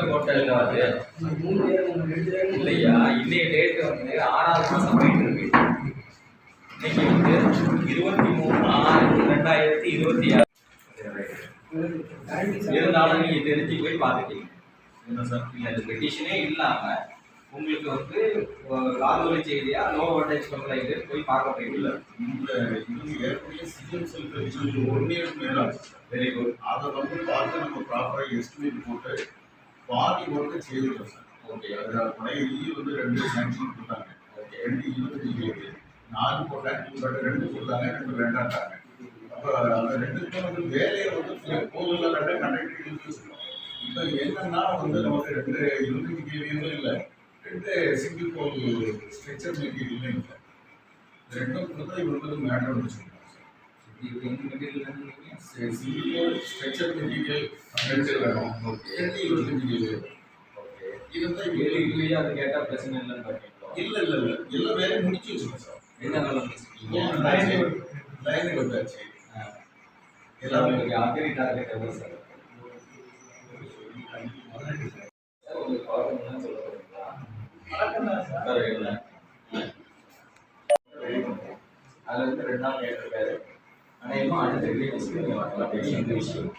கோட்டையில் அது இல்லையா? இன்னைய டேட் வந்து 6ஆவது மாதம் போயிட்டு இருக்கு. இன்னைக்கு வந்து 23/6/2026. இருந்தாலும் நீங்க தெரிஞ்சு போய் பார்த்துட்டீங்க. அந்த பெட்டிஷனே இல்லாம உங்களுக்கு வந்து காதொலி செய்தியா லோ வோல்டேஜ் கம்ப்ளைண்ட் போய் பார்க்க போயிடல. இந்த ஏற்கனவே சிஎம் செல் பெட்டிஷன் 1 இயர்க்கு மேல வெரி குட். அதை வந்து பார்த்து நம்ம ப்ராப்பராக எஸ்டிமேட் போட்டு பாதி ஒர்க்கு செய்திருக்கோம் சார். ஓகே. பழைய வந்து 2 சாங்ஷன் கொடுத்தாங்க. ஓகே. 2 25 4 போட்டாங்க, 2 கொடுத்தாங்க, 2 வேண்டாட்டாங்க. அப்போ அந்த 2க்கும் வந்து வேலையை வந்து போதில் கண்டக்டர் யூஸ் பண்ணுவோம். இப்போ என்னன்னா வந்து நமக்கு 2 25 கேவியும் இல்லை, 2 சிங்கிள் போல் ஸ்ட்ரெச்சர் மெட்டீரியலும் இல்லை. 2ம் கொடுத்தா இவங்களுக்கு மேட்டர் வச்சுருக்கோம் சார். சிங்கிள் ஸ்ட்ரெச்சர் மெட்டீரியல் 2 வேணும். ஓகே. 25 கேவி. ஓகே. இதுதான் வேலைக்குள்ளேயே அது கேட்டால் பிரச்சனை இல்லைன்னு பார்த்தீங்களா? இல்லை எல்லாம் வேலையை முடிச்சு வச்சுருக்கோம் சார். என்ன வேலை முடிச்சிருக்கீங்க? லைனுக்கு வந்தாச்சு. எல்லாமே ஆல்ரெடி டார்கெட் எவ்வளோ சார்? உங்களுக்கு ப்ராப்ளம்லாம் சொல்ல போகிறீங்களா? சார் இல்லை, அதில் வந்து 2ஆம் கேட்டிருக்காரு. ஆனால் இன்னும் அடுத்த கிளினிக்ஸ்க்கு நீங்கள் வரலாம். பெரிய இந்த விஷயம்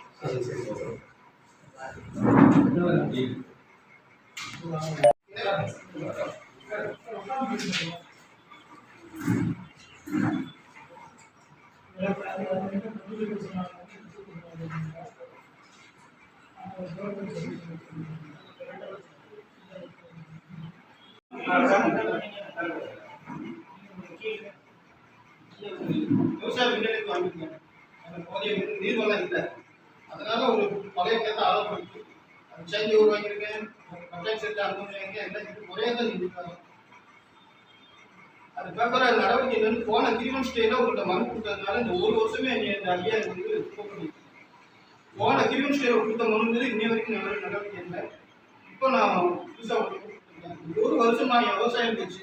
விவசாய விஞ்ஞானிக்கு வாங்கிக்கோங்க. அந்த போதிய நீர்வளம் இல்லை, அதனால ஒரு பழைய கேட்ட ஆழப்படுத்தி அது சேஞ்ச் உருவாக்கியிருக்கேன். கம்ப்ளைண்ட் செட் அனுப்பிங்க என்ன ஒரே தான் இருக்காங்க. அது பேப்பர் நடவடிக்கை என்னன்னு போன கிரிமினல் ஸ்டேல உங்கள்கிட்ட மனு கொடுத்ததுனால இந்த 1 வருஷமே இந்த ஐயா வந்து போன கிரிமினல் ஸ்டேல கொடுத்த மனு இன்னை வரைக்கும் நடவடிக்கை இல்லை. இப்போ நான் புதுசாக 1 வருஷமா என் விவசாயம் போச்சு.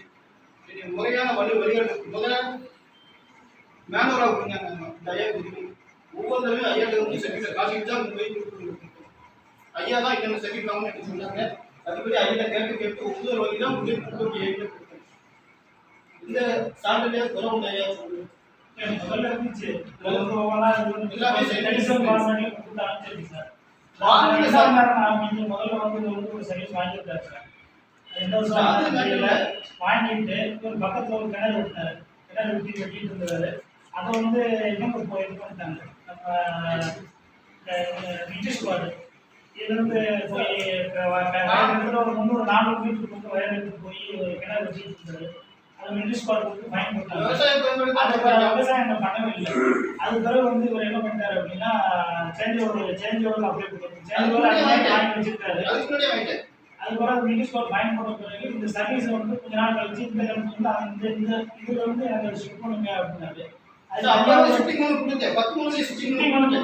முறையான வழிகாட்டு முதல்ல மேனுவலாக கொடுத்தாங்க. இந்த ஐயா ஒவ்வொரு தடவையும் ஐயாட்ட வந்து சர்டிஃபிகேட் காசு தான் போய் கொடுத்துருக்கோம். ஐயா தான் என்னென்ன சர்டிஃபிகேட் ஆகும்னு எனக்கு சொன்னாங்க. அதுபடி ஐயா கேட்டு ஒவ்வொரு வழி தான் போய் கொடுத்து இந்த சாட்டர்டே குறவுண்டு ஐயா சொல்லுங்க. எல்லாமே முதல்ல வந்து ஒரு சர்வீஸ் வாங்கியிருக்காரு சார். 2 வாங்கிட்டு ஒரு பக்கத்தில் ஒரு கிணறு விட்டாரு. கிணறு வெட்டிட்டு இருந்தாரு. அதை வந்து இன்னும் இது பண்ணிட்டாங்க. நம்ம பிரிட்டிஷ் ஸ்குவாடு இதுலேருந்து போய் வயலுக்கு ஒரு 300-400 மீட்டருக்கு வந்து வயலுக்கு போய் கிணறு வெட்டிட்டு இருந்தாரு. அது பிரிட்டிஷ் ஸ்குவாடு வந்து ஃபைன் போட்டாங்க. விவசாயம் பண்ணவே இல்லை. அது பிறகு வந்து இவர் என்ன பண்ணிட்டாரு அப்படின்னா சேஞ்ச் ஓவர் அப்ளை கொடுத்தாரு. சேஞ்ச் ஓவர் வாங்கி வச்சிருக்காரு. அதுக்கப்புறம் பிரிட்டிஷ் ஸ்குவாட் ஃபைன் போட்ட பிறகு இந்த சர்வீஸை வந்து கொஞ்ச நாள் கழிச்சு இந்த வந்து அந்த இதில் வந்து எனக்கு ஷிஃப்ட் பண்ணுங்க அப்படின்னாரு. அது அப்புறம் ஷிஃப்டிங் பண்ணி கொடுத்தேன். 10 மணிக்கு ஷிஃப்டிங் பண்ணி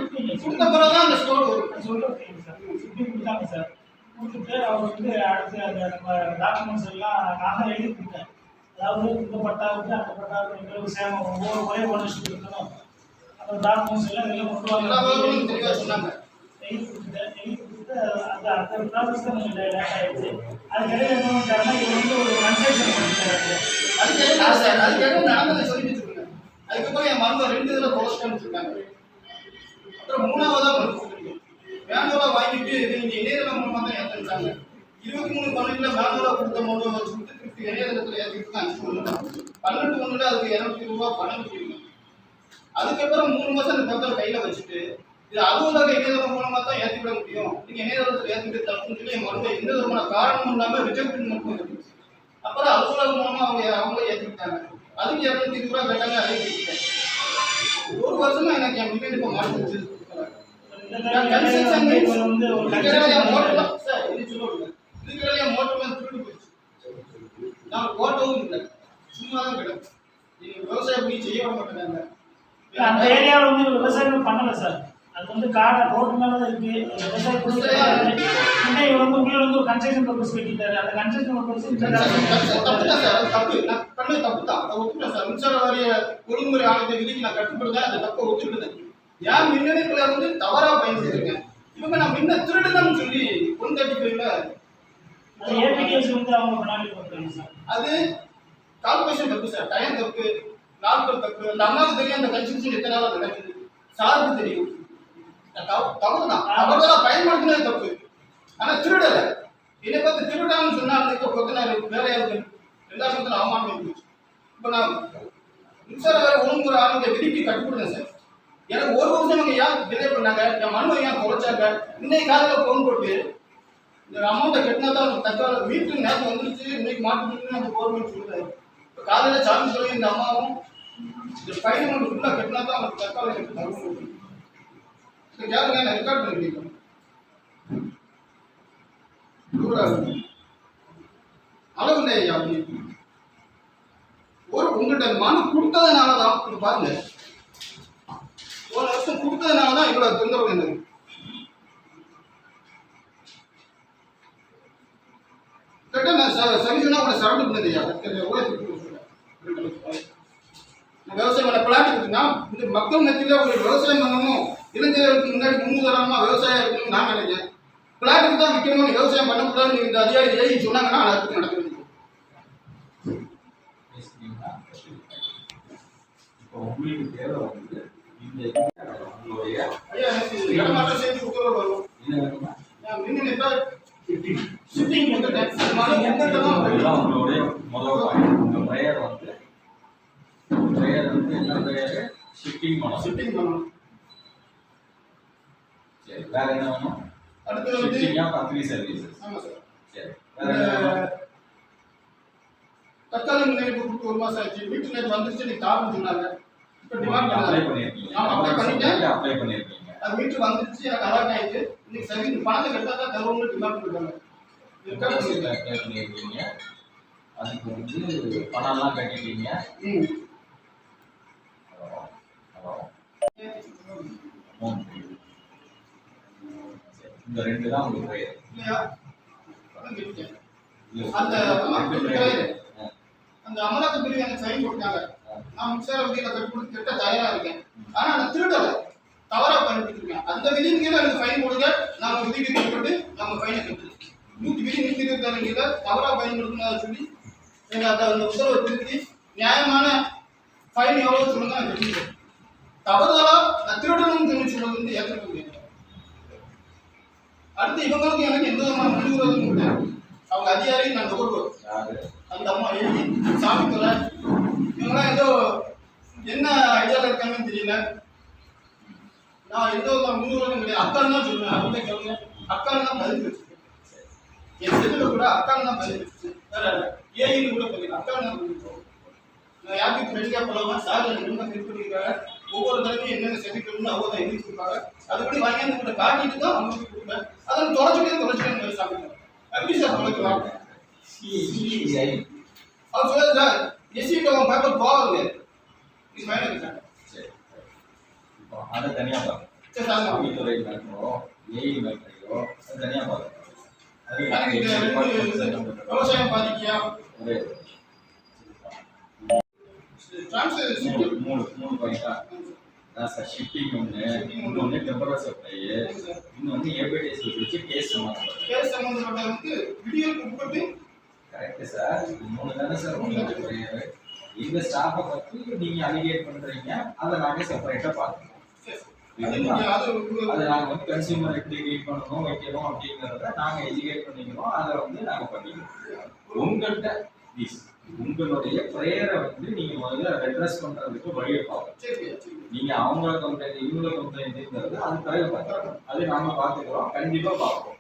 கொடுத்த பிறகு தான் அந்த ஸ்டோர் வரும். சொல்கிறேன் சார். ஷிஃப்டிங் கொடுத்தாங்க சார். கொடுத்துட்டு அவர் வந்து அடுத்து அந்த நம்ம டாக்குமெண்ட்ஸ் எல்லாம் நான் தான் எழுதி கொடுத்தேன். அதாவது இந்த பட்டாவுக்கு அந்த பட்டாவுக்கு சேமம் ஒரே ஓனர்ஷிப் இருக்கணும். அந்த டாக்குமெண்ட்ஸ் எல்லாம் எல்லாம் கொண்டு வாங்க சொன்னாங்க. எழுதி கொடுத்துட்டு அந்த அந்த ப்ராசஸ் தான் கொஞ்சம் லேட் ஆகிடுச்சு. அதுக்கிடையில் என்ன பண்ணிட்டாருன்னா இவர் வந்து ஒரு கன்ஸ்ட்ரக்ஷன் பண்ணிட்டாரு. அதுக்கப்புறம் நடந்ததை சொல்லிட்டு இருக்காங்க. அதுக்கப்புறம் என் மருந்து 2 இதில் கொலஸ்ட்ரால் இருக்காங்க. அப்புறம் 3ஆவதாக மேனுவலாக வாங்கிட்டு நீங்கள் இணையதளம் மூலமாக தான் ஏற்றிருக்காங்க. 23/12 மேனுவலாக கொடுத்த மனு கொடுத்து திருப்பி இணையதளத்தில் ஏற்றிட்டு தான் 12/1 அதுக்கு 200 ரூபா பணம் கொடுங்க. அதுக்கப்புறம் 3 மாதம் அந்த பேப்பரை கையில் வச்சுட்டு இது அலுவலக இணையதளம் மூலமாக தான் ஏற்றி விட முடியும். நீங்கள் இணையதளத்தில் ஏற்றிட்டு தப்புன்னு சொல்லி என் மருத்துவ எந்த விதமான காரணமும் இல்லாமல் ரிஜெக்ட் மட்டும் இருக்கு. அப்புறம் அலுவலகம் மூலமாக அவங்களே ஏற்றிக்கிட்டாங்க. அதுக்கு 220 ரூபா கேட்டாங்க. அதே கேட்டேன். 1 வருஷமா எனக்கு என் மிக இப்போ மாற்றி கன்ஸ்ட்ரக்ஷன் மீன்ஸ் வந்து ஒரு இருக்கிற மோட்டர் சார் இது சொல்லுங்க. இருக்கிற மோட்டர்லாம் திருடு போச்சு. நான் ஓட்டவும் இல்லை, சும்மா தான் கிடக்கு. நீங்க விவசாயம் பண்ணி செய்ய மாட்டேங்க. அந்த ஏரியாவில் வந்து விவசாயம் பண்ணல சார். அது வந்து காடை ரோட்டு மேலே தான் இருக்கு. விவசாயம் முன்னே வந்து உள்ள வந்து ஒரு கன்ஸ்ட்ரக்ஷன் பர்பஸ் கட்டிட்டாரு. அந்த கன்ஸ்ட்ரக்ஷன் பர்பஸ் தப்பு தான் சார், அது தப்பு. நான் பண்ணது தப்பு தான், அதை ஒத்துக்கிறேன் சார். மின்சார வாரிய ஒழுங்குமுறை ஆணையத்தை விதிக்கு நான் கட்டுப்படுறேன், அந்த தப்பை ஒத்துக்கிட்டேன். ஏன் மின்னணுக்களை வந்து தவறா பயன்படுத்திருக்கேன். இவங்க நான் மின்ன திருடுன்னு சொல்லி 135ல ஏபிடிஎஸ் வந்து அவங்க பண்ணாலே போட்டுருக்காங்க சார். அது கால்குலேஷன் தப்பு சார், டைம் தப்பு, நாட்கள் தப்பு. அந்த அம்மாவுக்கு தெரியும் அந்த கன்ஸ்ட்ரக்ஷன் எத்தனை நாள் நடக்குது, சாருக்கு தெரியும். தவறு தான், தவறுதலா பயன்படுத்தினது தப்பு. ஆனா திருடல. என்னை பார்த்து திருடான்னு சொன்னா இப்போ கொத்தனார் வேலையாளர்கள் எல்லா சொத்துல அவமானம் இருந்துச்சு. இப்போ நான் மின்சார வேலை ஒழுங்குமுறை ஆணையத்தை விதிக்கு கட்டுப்படுறேன் சார். எனக்கு ஒரு வருஷம் இவங்க ஏன் டிலே பண்ணாங்க, என் மனுவை ஏன் குறைச்சாங்க. இன்னைக்கு காலையில் ஃபோன் போட்டு இந்த அமௌண்ட்டை கட்டினா தான் தற்கால வீட்டுக்கு நேரம் வந்துருச்சு, இன்னைக்கு மாட்டு நம்ம கவர்மெண்ட் சொல்லுறாரு. இப்போ காலையில் சாமி சொல்லி இந்த அம்மாவும் இந்த ஃபைன் அமௌண்ட் ஃபுல்லாக கட்டினா தான் அவங்களுக்கு தற்கால எனக்கு தருவோம். இந்த கேளுங்க, நான் ரெக்கார்ட் பண்ணிருக்கேன். அளவு இல்லையா ஒரு உங்கள்கிட்ட மனு கொடுத்ததுனால தான் பாருங்க, ஒரு வருஷம் கொடுத்ததுனால தான் இவ்வளவு தொந்தரவு எனக்கு. கரெக்டாக நான் சர்வீஸ்னா உங்களை சரண்டு பண்ணதையா விவசாயம் பண்ண பிளாட் இருக்குன்னா இந்த மக்கள் மத்தியில் ஒரு விவசாயம் பண்ணணும், இளைஞர்களுக்கு முன்னாடி முன்னுதாரணமாக விவசாயம் இருக்கணும்னு நான் நினைக்கிறேன். பிளாட்டுக்கு தான் விற்கணும்னு விவசாயம் பண்ணக்கூடாதுன்னு இந்த அதிகாரி ஏறி சொன்னாங்கன்னா அதுக்கு நடக்குது. உங்களுக்கு தேவை வந்து இந்த உங்களுடைய ஐயா எனக்கு இடமாற்றம் செய்து உத்தரவு வரும். ஷிஃப்டிங் உங்களுடைய முதல் உங்க பெயர் வந்து என்ன பெயர் ஷிஃப்டிங் பண்ணணும். சரி, வேற என்ன வேணும்? அடுத்து வந்து பப்ளிக் சர்வீசஸ். ஆமா சார். சரி, வேற தற்காலிக முன்னெடுப்பு கொடுத்து 1 மாசம் ஆச்சு. வீட்டு நேற்று வந்துருச்சு, நீ காரணம் சொன்னாங்க. இப்போ டிமாண்ட் அப்ளை பண்ணிருக்கீங்க. ஆமா, அப்ளை பண்ணிருக்கீங்க. அது மீட்டர் வந்துருச்சு, எனக்கு அலாட் ஆயிடுச்சு. இன்னைக்கு சரி பணத்தை கட்டா தான் தருவோம்னு டிமாண்ட் பண்ணுறாங்க. அப்ளை பண்ணிருக்கீங்க. அதுக்கு வந்து பணம்லாம் கட்டிட்டீங்க. இந்த 2 தான் உங்களுக்கு பெயர் இல்லையா? பணம் கட்டிட்டேன். அந்த அமலாக்க பிரிவு எனக்கு சைன் போட்டாங்க. நான் மின்சார விதியில கட்டுப்பட்டு கட்ட தயாரா இருக்கேன். ஆனா நான் திருடல, தவறா பயன்படுத்திருக்கேன். அந்த விதியின் கீழே எனக்கு ஃபைன் போடுங்க, நாம விதிக்கு கட்டுப்பட்டு நம்ம ஃபைனை கட்டுறோம். 126 கீழே தவறா பயன்படுத்தினா சொல்லி எனக்கு அந்த உத்தரவை திருத்தி நியாயமான ஃபைன் எவ்வளவு சொல்லுங்க நான் கட்டிக்கிறேன். தவறுதலா நான் திருடணும்னு சொல்லி சொல்றது வந்து ஏற்றுக்க முடியாது. அடுத்து இவங்களுக்கு எனக்கு எந்த விதமான மனிதர்களும் கிடையாது. அவங்க அதிகாரி நான் நுகர்வோர். அந்த அம்மா எழுதி சாமி தொலை இவங்களாம் ஏதோ என்ன ஐடியாவில் இருக்காங்கன்னு தெரியல. நான் எந்த விதமான முன்னுரிமையும் கிடையாது. அக்கான்னு தான் சொல்லுவேன். அவங்க சொல்லுங்க, அக்கான்னு தான் பதில் வச்சுருக்கேன். என் செல்லில் கூட அக்கான்னு தான் பதில் வச்சுருக்கேன். வேற ஏன்னு கூட பதில் அக்கான்னு தான் பதில். நான் யாருக்கு ஃப்ரெண்ட்லியாக போலாமல் சார் எனக்கு ரொம்ப ஹெல்ப் பண்ணியிருக்காங்க. ஒவ்வொரு தடவையும் என்னென்ன செஞ்சுக்கணும்னு அவங்க தான் எழுதி கொடுப்பாங்க. அதுபடி வாங்கி கூட காட்டிட்டு தான் அவங்களுக்கு கொடுப்பேன். அதை தொலைச்சிட்டே சாப்பிடுவேன். எப்படி சார் தொலைக்கலாம்? அவர் சொல்லுது சார், எஸ்சிட்டு அவன் பேப்பர் போவாங்க. இது ஃபைனல் சார். சரி, இப்போ அதை தனியாக பார்க்கணும். சரி சார், கல்வித்துறை மேட்டரோ ஏஐ மேட்டரையோ அது தனியாக பார்க்கணும். விவசாயம் பாதிக்கியா? மூணு பாயிண்டா சார். ஷிஃப்டிங் ஒன்று, இன்னொன்று டெம்பரரி சப்ளை, இன்னொன்று ஏபிடிஎஸ் வச்சு கேஸ் சம்பந்தப்பட்ட வந்து வீடியோக்கு உட்பட்டு கரெக்டு சார். 3 தானே சார் உங்களுக்கு. இந்த ஸ்டாஃபை பற்றி நீங்கள் அலிகேட் பண்ணுறீங்க, அதை நாங்கள் செப்பரேட்டாக பார்க்கணும். அதை நாங்கள் வந்து கன்சியூமர் எப்படி ரீட் பண்ணணும் வைக்கணும் அப்படிங்கிறத நாங்கள் எஜுகேட் பண்ணிக்கிறோம். அதை வந்து நாங்கள் பண்ணிக்கிறோம். உங்கள்கிட்ட உங்களுடைய ப்ரேயரை வந்து நீங்கள் முதல்ல ரெட்ரஸ் பண்ணுறதுக்கு வழியை பார்க்கணும். நீங்கள் அவங்கள கம்ப்ளைண்ட் இவங்கள கம்ப்ளைண்ட்டுங்கிறது அது பிறகு பார்க்குறோம். அது நாங்கள் பார்த்துக்கிறோம், கண்டிப்பாக பார்ப்போம்.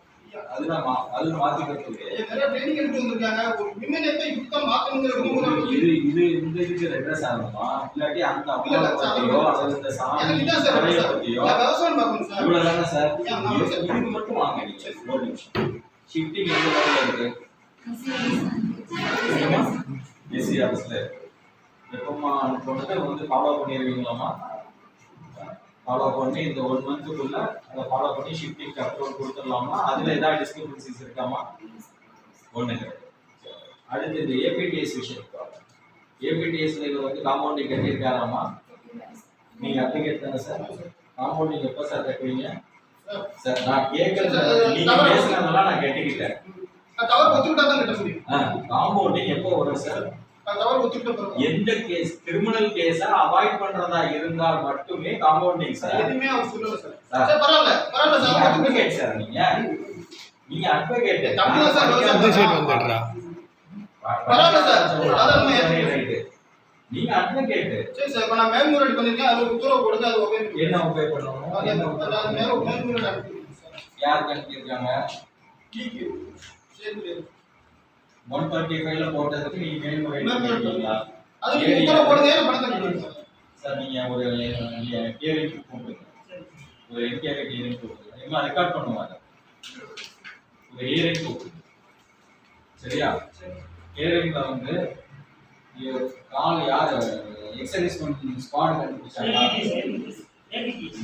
அதுல மாத்திக்கிறதுக்கு நிறைய ட்ரைனிங் எடுத்து வந்திருக்காங்க. ஒரு விமன் எப்ப இப்பதான் மாத்தணுங்கிற விதிமுறை இந்த இதுக்கு ரெட்ரஸ் ஆகணுமா இல்லாட்டி அந்த இல்ல, அம்மாவை சார், பத்தியோ அல்லது இந்த சாமி எனக்கு இதான் சார் கதையை சார். பத்தியோ நான் விவசாயம் பார்க்கணும் சார். இவ்வளவுதானே சார் ஏன் நான் இதுக்கு மட்டும் வாங்க நீங்க ஒரு நிமிஷம் ஷிஃப்டிங் எந்த லெவல்ல இருக்கு எஸ்சி ஆஃபீஸ்ல எப்பமா அனுப்புனதை வந்து ஃபாலோ பண்ணிடுவீங்களாமா ஃபாலோ பண்ணி இந்த 1 மந்த்துக்குள்ள அதை ஃபாலோ பண்ணி ஷிஃப்டிங் அப்ரூவல் கொடுத்துடலாமா அதுல ஏதாவது டிஸ்கிரிபன்சிஸ் இருக்காமா ஒண்ணு கிடையாது. அடுத்து இந்த ஏபிடிஎஸ் விஷயம் ஏபிடிஎஸ்ல இது வந்து காம்பவுண்டிங் கட்டியிருக்காராமா நீங்க அப்ளிகேட் தானே சார் காம்பவுண்டிங் எப்போ சார் கட்டுவீங்க சார் நான் கேட்கறது நீங்க பேசுறதெல்லாம் நான் கேட்டுக்கிட்டேன் தவறு ஒத்துக்கிட்டா தான் கட்ட முடியும். காம்பவுண்டிங் எப்போ வரும் சார் தவறு ஒத்துக்கிட்ட எந்த கேஸ் கிரிமினல் கேஸா அவாய்ட் பண்றதா இருந்தால் மட்டுமே காம்பவுண்டிங் சார் எதுவுமே அவர் சொல்லல சார். சார். சார் பரவாயில்ல பரவாயில்ல சார். அட்வொகேட் சார் நீங்க அட்வொகேட் தமிழ்ல சார் இந்த சைடு வந்துடுறா பரவாயில்ல சார். அதான் நம்ம ஏத்துக்கிறோம். நீங்க அட்வொகேட் சரி சார். இப்ப நான் மேல்முறையீடு பண்ணிருக்கேன். அது ஒரு உத்தரவு கொடுங்க. அது ஓகே. என்ன உபயோக பண்ணணும் அது மேல ஒரு மேல்முறையீடு அனுப்பிடுங்க சார். யாருக்கு அனுப்பியிருக்காங்க டிக்கு. சரி. 135 ல போட்டதுக்கு நீங்க மேல்முறையீடு பண்ணிருக்கீங்களா அது நீங்க உத்தரவு போடுங்க. நான் பணத்தை கட்டுறேன் சார். சார் நீங்க ஒரு ஹியரிங் கூப்பிடுங்க ஒரு என்கொயரி ஹியரிங் கூப்பிடுங்க எல்லாம் ரெக்கார்ட் பண்ணுவாங்க ஒரு ஹியரிங் கூப்பிடுங்க சரியா ஹியரிங்ல வந்து கால் யார் எக்ஸர்சைஸ் ஸ்குவாட் கண்டுபிடிச்சாங்க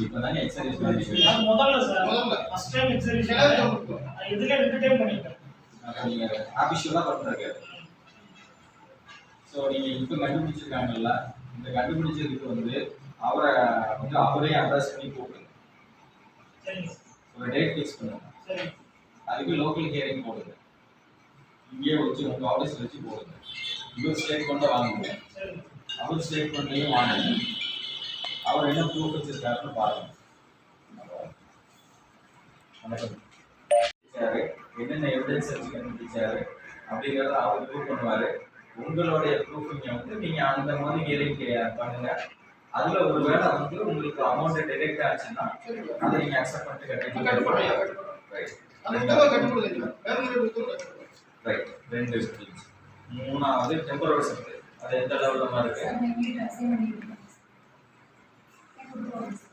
இப்பதானே எக்ஸர்சைஸ் பண்ணிருக்கீங்க அது முதல்ல சார் முதல்ல. ஃபர்ஸ்ட் டைம் எக்ஸர்சைஸ் எல்லாரும் இதுல 2 டைம் பண்ணிட்டேன். நீங்க ஆபிஷியலா பண்றாங்க ஸோ நீங்க இப்போ கண்டுபிடிச்சிருக்காங்கல்ல இந்த கண்டுபிடிச்சதுக்கு வந்து அவரை வந்து அவரே அட்ரஸ் பண்ணி கூப்பிடுங்க சரிங்க ஒரு டேட் ஃபிக்ஸ் பண்ணுங்க சரி அதுக்கு லோக்கல் ஹியரிங் போடுங்க இங்கேயே வச்சு உங்க ஆஃபீஸ்ல வச்சு போடுங்க இவர் ஸ்டேட்மெண்ட்டை வாங்குங்க சரி அவர் ஸ்டேட்மெண்ட்டையும் வாங்குங்க அவர் என்ன ப்ரூஃப் வச்சிருக்காருன்னு பாருங்க வணக்கம் சார் என்னென்ன எவிடன்ஸ் வச்சு கண்டுபிடிச்சாரு அப்படிங்கிறத அவர் ப்ரூவ் பண்ணுவாரு உங்களுடைய ப்ரூஃபிங்க வந்து நீங்க அந்த மாதிரி ஹியரிங் பண்ணுங்க அதுல ஒரு வேளை வந்து உங்களுக்கு அமௌண்ட் டிடெக்ட் ஆச்சுன்னா அதை நீங்க அக்செப்ட் பண்ணிட்டு கட்டிட்டு அந்த உத்தரவை கட்டுப்படுங்க. மேல்முறையீடு உத்தரவு கட்டுப்படுங்க. ரைட் ரெண்டு ஸ்கீம்ஸ் மூணாவது டெம்பரரி சப்ளை அது எந்த லெவல்ல மாதிரி இருக்கு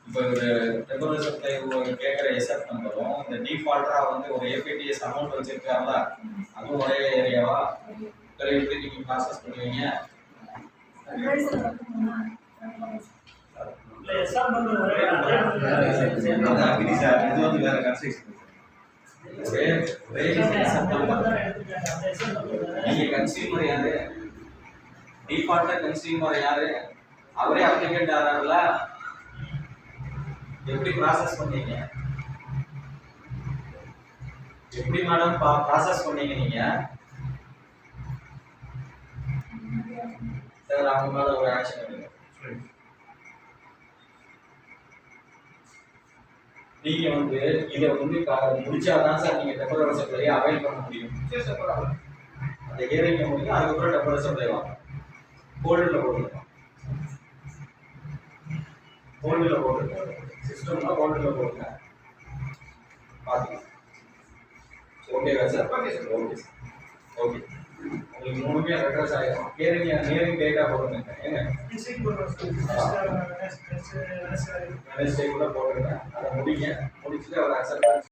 இப்போ ஒரு டெம்பரரி சப்ளை கேட்குற எஸ்எஃப் நம்பரும் இந்த டிஃபால்ட்டரா வந்து ஒரு ஏபிடிஎஸ் அமௌண்ட் வச்சிருக்காருல அதுவும் ஒரே ஏரியாவா எப்படி நீங்க ப்ராசஸ் பண்ணுவீங்க இல்ல எஸ்ஆர் பண்ண ஒரே அதான் இது சார் இது வந்து வேற கன்செஷன் ஒரே ஒரே நீங்க கன்சியூமர் யாரு டிஃபால்ட்டா கன்சியூமர் யாரு அவரே அப்ளிகேட் ஆறாருல எப்படி ப்ராசஸ் பண்ணீங்க எப்படி மேடம் ப்ராசஸ் பண்ணீங்க நீங்க சார் அவங்க மேல ஒரு ஆக்ஷன் எடுங்க நீங்க வந்து இதை வந்து முடிச்சாதான் சார் நீங்க டெம்பரரி சப்ளையை அவைல் பண்ண முடியும் சரி சார் பரவாயில்ல. அந்த ஹியரிங் முடிஞ்சு அதுக்கப்புறம் டெம்பரரி சப்ளை வாங்க ஹோல்டில் போட்டுருக்கோம் ஹோல்டில் போட்டுருக்கோம் சிஸ்டம்னா ஹோல்டில் போட்டுருங்க பார்த்துக்கலாம் ஓகேவா sir okay sir. Okay sir okay உங்களுக்கு மூணுமே ரெட்ரஸ் ஆகிடும் ஹியரிங் டேட்டா போடுங்க ஏங்க வெனஸ்டே கூட போடுங்க அதை முடிங்க முடிச்சுட்டு அவர் அக்செப்ட்